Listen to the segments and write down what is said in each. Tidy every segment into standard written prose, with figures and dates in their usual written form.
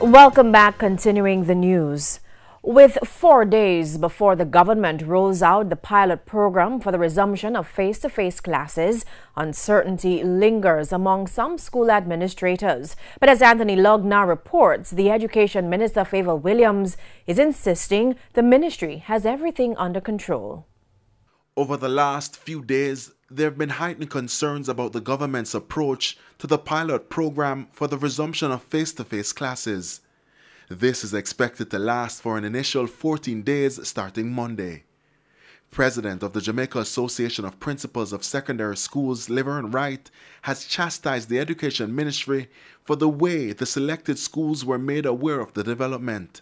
Welcome back. Continuing the news. With 4 days before the government rolls out the pilot program for the resumption of face-to-face classes, uncertainty lingers among some school administrators. But as Anthony Lugg now reports, the Education Minister Favour Williams is insisting the ministry has everything under control. Over the last few days, there have been heightened concerns about the government's approach to the pilot program for the resumption of face-to-face classes. This is expected to last for an initial 14 days starting Monday. President of the Jamaica Association of Principals of Secondary Schools, Laverne Wright, has chastised the Education Ministry for the way the selected schools were made aware of the development.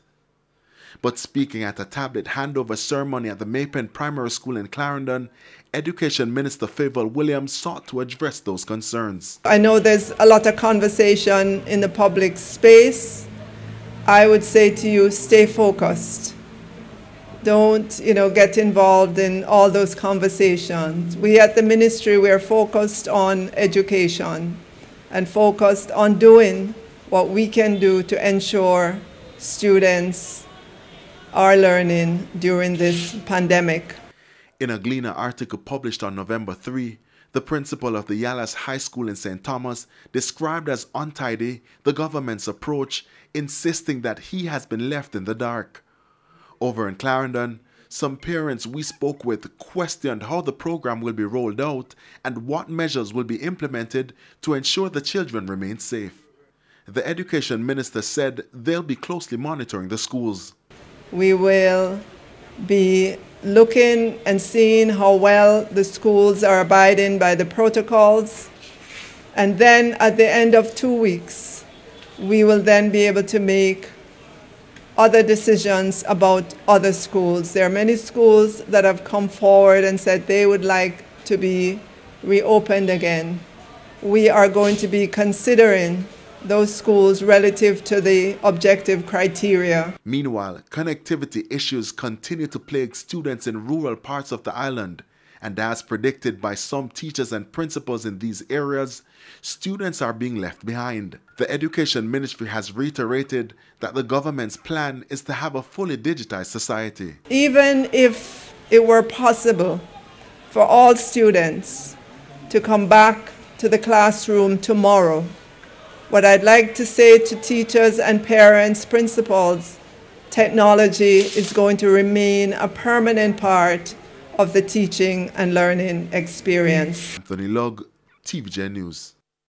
But speaking at a tablet handover ceremony at the Maypen Primary School in Clarendon, Education Minister Favour Williams sought to address those concerns. I know there's a lot of conversation in the public space. I would say to you, stay focused. Don't, get involved in all those conversations. We at the ministry, we are focused on education and focused on doing what we can do to ensure students are learning during this pandemic. In a Gleaner article published on November 3, the principal of the Yallas High School in St. Thomas described as untidy the government's approach, insisting that he has been left in the dark. Over in Clarendon, some parents we spoke with questioned how the program will be rolled out and what measures will be implemented to ensure the children remain safe. The Education Minister said they'll be closely monitoring the schools. We will be looking and seeing how well the schools are abiding by the protocols. And then at the end of 2 weeks, we will then be able to make other decisions about other schools. There are many schools that have come forward and said they would like to be reopened again. We are going to be considering those schools relative to the objective criteria. Meanwhile, connectivity issues continue to plague students in rural parts of the island, and as predicted by some teachers and principals in these areas, students are being left behind. The Education Ministry has reiterated that the government's plan is to have a fully digitized society. Even if it were possible for all students to come back to the classroom tomorrow, what I'd like to say to teachers and parents, principals, technology is going to remain a permanent part of the teaching and learning experience. Anthony Lugg, TVJ News.